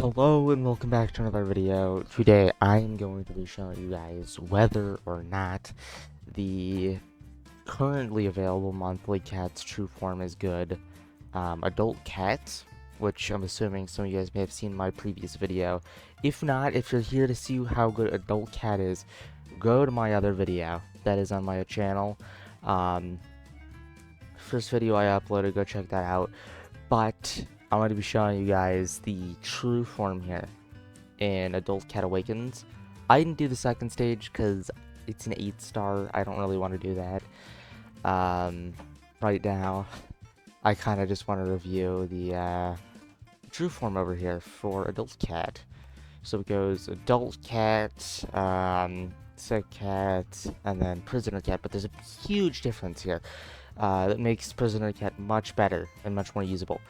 Hello and welcome back to another video. Today I'm going to be showing you guys whether or not the currently available monthly cat's true form is good. Adult cat, which I'm assuming some of you guys may have seen in my previous video. If not, if you're here to see how good adult cat is, go to my other video that is on my channel. First video I uploaded, go check that out. But I'm going to be showing you guys the true form here in Adult Cat Awakens. I didn't do the second stage because it's an 8-star. I don't really want to do that. Right now, I kind of just want to review the true form over here for Adult Cat. So it goes Adult Cat, Sick Cat, and then Prisoner Cat. But there's a huge difference here that makes Prisoner Cat much better and much more usable.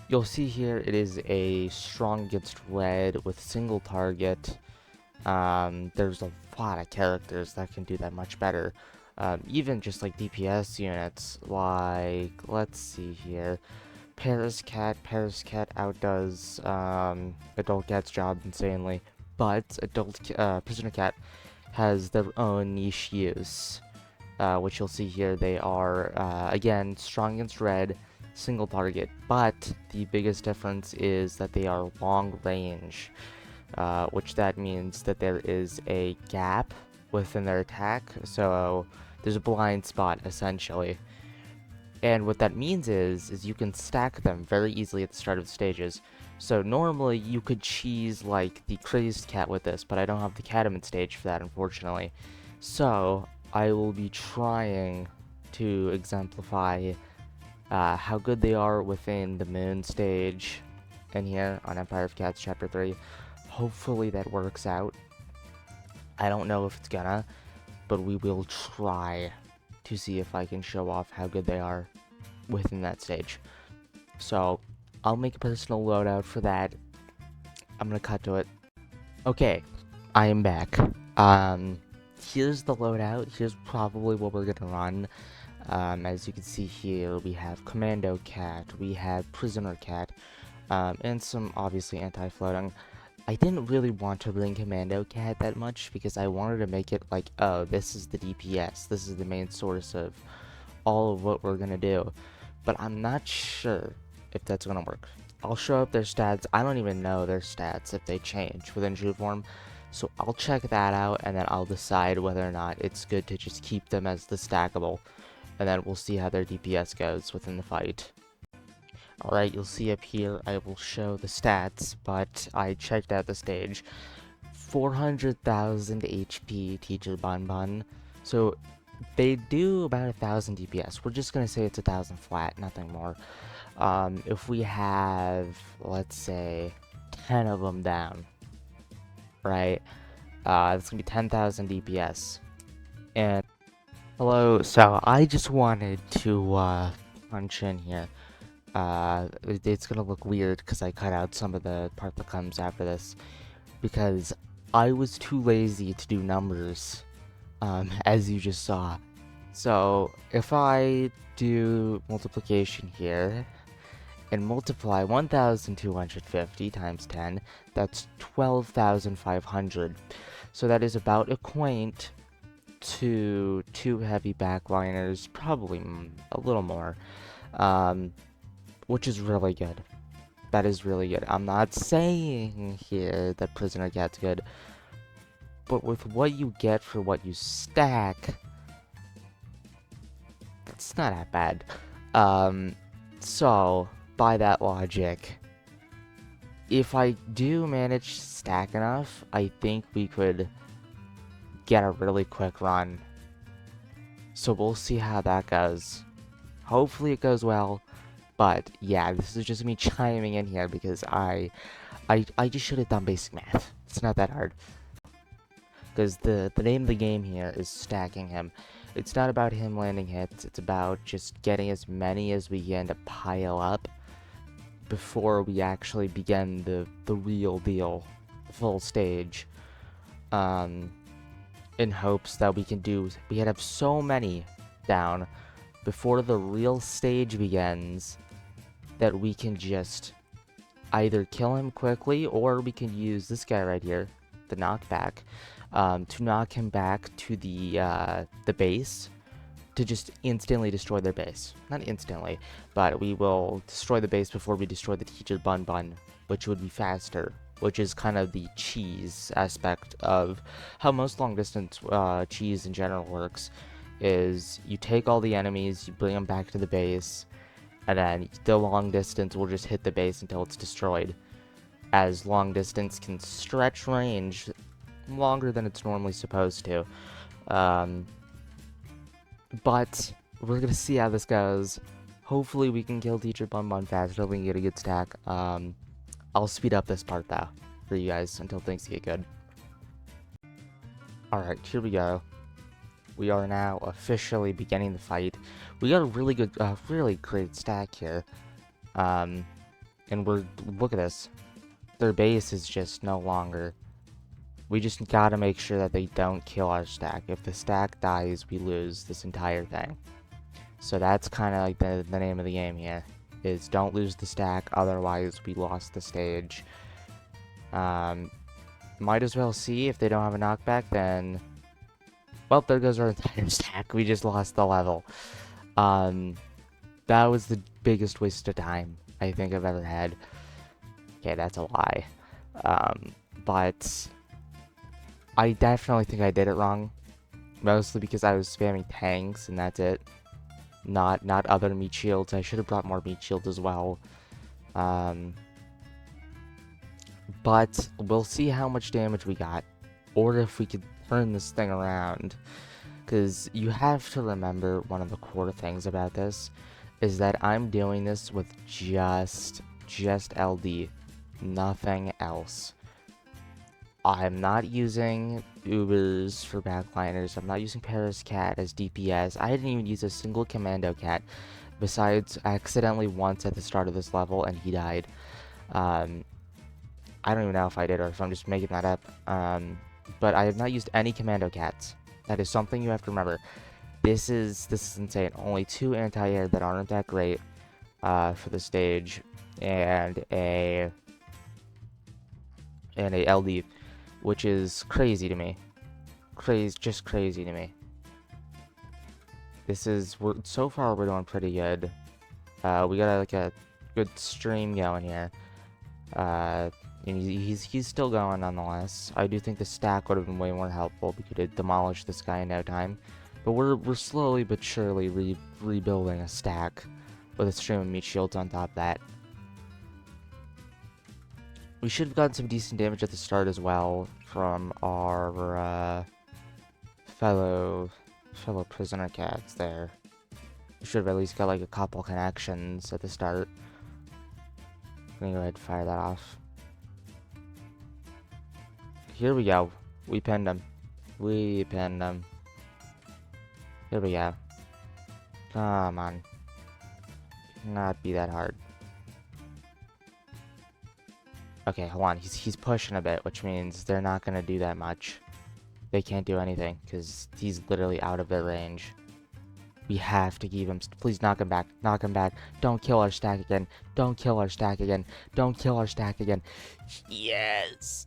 You'll see here it is a strong against red with single target. There's a lot of characters that can do that much better. Even just like DPS units, like, let's see here. Paris Cat outdoes Adult Cat's job insanely, but Prisoner Cat has their own niche use, which you'll see here. They are, again, strong against red, single target, but the biggest difference is that they are long range, which that means that there is a gap within their attack, so there's a blind spot essentially. And what that means is you can stack them very easily at the start of the stages. So normally you could cheese like the Crazed Cat with this, but I don't have the Catamount stage for that, unfortunately. So I will be trying to exemplify how good they are within the Moon stage in here on Empire of Cats Chapter 3. Hopefully that works out. I don't know if it's gonna, but we will try to see if I can show off how good they are within that stage. So I'll make a personal loadout for that. I'm gonna cut to it. Okay, I am back. Here's the loadout. Here's probably what we're gonna run. As you can see here, we have Commando Cat, we have Prisoner Cat, and some obviously anti-floating. I didn't really want to bring Commando Cat that much because I wanted to make it like, oh, this is the DPS, this is the main source of all of what we're gonna do. But I'm not sure if that's gonna work. I'll show up their stats. I don't even know their stats if they change within true form. So I'll check that out and then I'll decide whether or not it's good to just keep them as the stackable. And then we'll see how their DPS goes within the fight. Alright, you'll see up here, I will show the stats, but I checked out the stage. 400,000 HP Teacher Bonbon. So they do about 1,000 DPS. We're just gonna say it's 1,000 flat, nothing more. If we have, let's say, 10 of them down, right? That's gonna be 10,000 DPS. And hello, so I just wanted to punch in here. It's gonna look weird because I cut out some of the part that comes after this, because I was too lazy to do numbers, as you just saw. So if I do multiplication here and multiply 1,250 times 10, that's 12,500. So that is about equate to 2 heavy backliners, probably a little more, which is really good. That is really good. I'm not saying here that Prisoner Cat's good, but with what you get for what you stack, that's not that bad. So by that logic, if I do manage to stack enough, I think we could get a really quick run. So we'll see how that goes. Hopefully it goes well. But yeah, this is just me chiming in here because I just should have done basic math. It's not that hard. Because the name of the game here is stacking him. It's not about him landing hits, it's about just getting as many as we can to pile up before we actually begin the real deal, the full stage. In hopes that we can have so many down before the real stage begins that we can just either kill him quickly, or we can use this guy right here, the knockback, to knock him back to the base, to just instantly destroy their base. Not instantly, but we will destroy the base before we destroy the teacher Bun Bun, which would be faster, which is kind of the cheese aspect of how most long distance cheese in general works, is you take all the enemies, you bring them back to the base, and then the long distance will just hit the base until it's destroyed, as long distance can stretch range longer than it's normally supposed to. But we're gonna see how this goes. Hopefully we can kill Teacher Bun Bun faster, we can get a good stack. I'll speed up this part though, for you guys, until things get good. Alright, here we go. We are now officially beginning the fight. We got a really good, really great stack here. And look at this. Their base is just no longer. We just gotta make sure that they don't kill our stack. If the stack dies, we lose this entire thing. So that's kind of like the name of the game here, is don't lose the stack, otherwise we lost the stage. Might as well see if they don't have a knockback, then... Well, there goes our entire stack. We just lost the level. That was the biggest waste of time I think I've ever had. Okay, that's a lie. But... I definitely think I did it wrong, mostly because I was spamming tanks and that's it. Not other meat shields. I should have brought more meat shields as well. But we'll see how much damage we got, or if we could turn this thing around. Because you have to remember, one of the core things about this is that I'm doing this with just LD, nothing else. I'm not using Ubers for backliners. I'm not using Paris Cat as DPS. I didn't even use a single Commando Cat, besides accidentally once at the start of this level, and he died. I don't even know if I did or if I'm just making that up. But I have not used any Commando Cats. That is something you have to remember. This is insane. Only 2 anti-air that aren't that great for the stage, and a LD. Which is crazy to me. Just crazy to me. So far we're doing pretty good. We got like a good stream going here. And he's still going nonetheless. I do think the stack would have been way more helpful. We could have demolished this guy in no time. But we're slowly but surely rebuilding a stack with a stream of meat shields on top of that. We should have gotten some decent damage at the start as well from our fellow prisoner cats there. We should have at least got like a couple connections at the start. I'm gonna go ahead and fire that off. Here we go. We pinned him. We pinned him. Here we go. Come on. Not be that hard. Okay, hold on. He's pushing a bit, which means they're not gonna do that much. They can't do anything, because he's literally out of their range. We have to keep him. Please knock him back. Knock him back. Don't kill our stack again. Don't kill our stack again. Don't kill our stack again. Yes!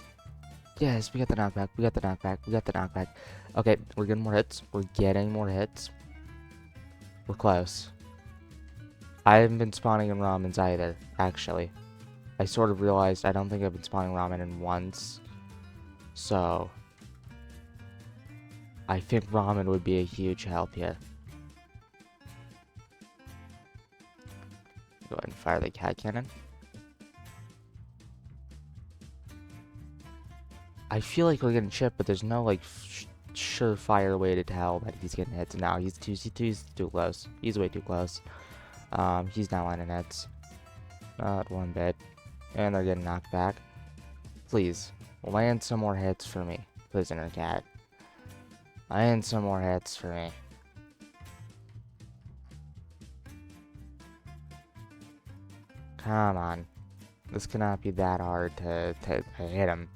Yes, we got the knockback. We got the knockback. We got the knockback. Okay, we're getting more hits. We're getting more hits. We're close. I haven't been spawning in ramens either, actually. I sort of realized I don't think I've been spawning ramen in once. So, I think ramen would be a huge help here. Go ahead and fire the cat cannon. I feel like we're getting chipped, but there's no like surefire way to tell that he's getting hits. Now he's too close. He's way too close. He's not landing hits. Not one bit. And they're getting knocked back. Please, land some more hits for me, prisoner cat. Land some more hits for me. Come on. This cannot be that hard to hit him.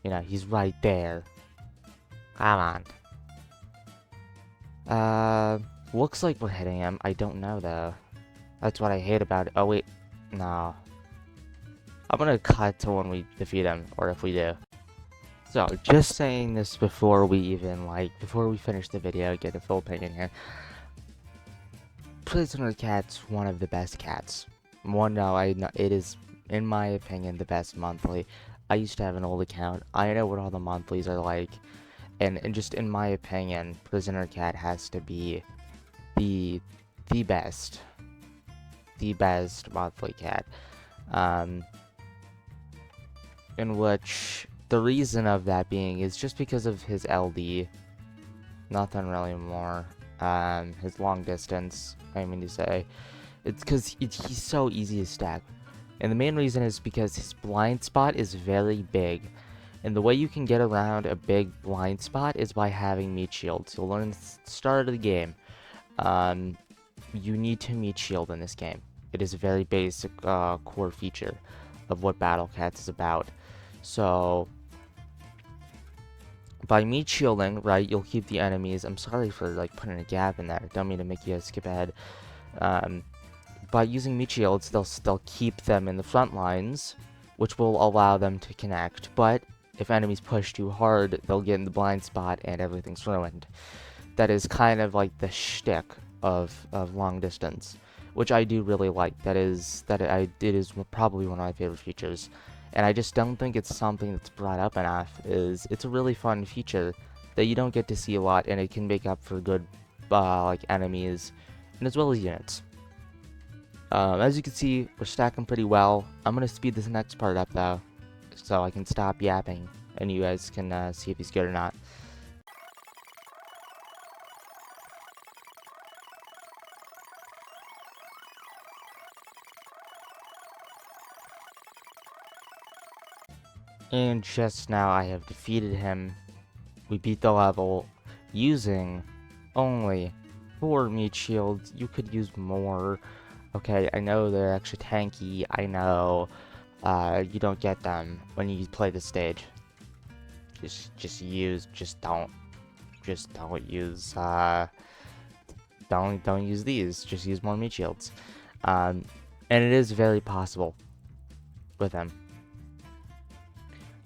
You know, he's right there. Come on. Looks like we're hitting him. I don't know, though. That's what I hate about it. Oh, wait. No. I'm gonna cut to when we defeat him, or if we do. So, just saying this before we even, before we finish the video, get a full opinion here. Prisoner Cat's one of the best cats. It is, in my opinion, the best monthly. I used to have an old account. I know what all the monthlies are like. And just in my opinion, Prisoner Cat has to be the best. The best monthly cat. In which the reason of that being is just because of his LD. Nothing really more. His long distance, I mean to say. It's because he's so easy to stack. And the main reason is because his blind spot is very big. And the way you can get around a big blind spot is by having meat shields. You'll learn at the start of the game. You need to meat shield in this game. It is a very basic core feature of what Battle Cats is about. So, by meat shielding, right, you'll keep the enemies. I'm sorry for putting a gap in there. Don't mean to make you guys skip ahead. By using meat shields, they'll keep them in the front lines, which will allow them to connect. But if enemies push too hard, they'll get in the blind spot and everything's ruined. That is kind of like the shtick of long distance, which I do really like. It is probably one of my favorite features. And I just don't think it's something that's brought up enough. It's a really fun feature that you don't get to see a lot, and it can make up for good enemies and as well as units. As you can see, we're stacking pretty well. I'm gonna speed this next part up though, so I can stop yapping and you guys can see if he's good or not. And just now I have defeated him. We beat the level using only 4 meat shields. You could use more. Okay, I know they're extra tanky. I know you don't get them when you play the stage. Don't use these. Just use more meat shields. And it is very possible with them.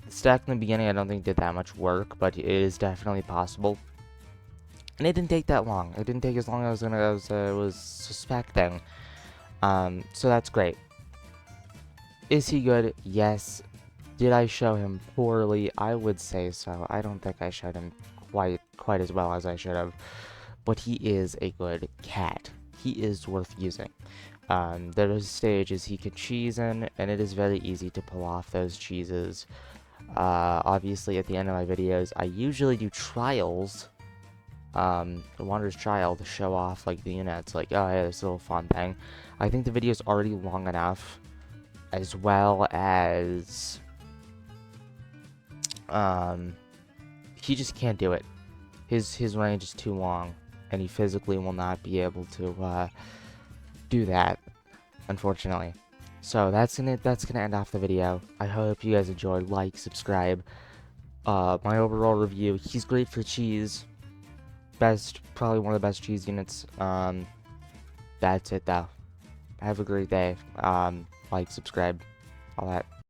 The stack in the beginning I don't think did that much work, but it is definitely possible. And it didn't take that long. It didn't take as long as I was suspecting. So that's great. Is he good? Yes. Did I show him poorly? I would say so. I don't think I showed him quite as well as I should have. But he is a good cat. He is worth using. There is stages he can cheese in, and it is very easy to pull off those cheeses. Obviously, at the end of my videos, I usually do trials. The Wanderer's Trial to show off the units, oh yeah, this little fun thing. I think the video is already long enough, as well as he just can't do it. His range is too long, and he physically will not be able to do that, unfortunately. So that's gonna end off the video. I hope you guys enjoyed. Like, subscribe. My overall review. He's great for cheese. Probably one of the best cheese units. That's it though. Have a great day. Like, subscribe, all that.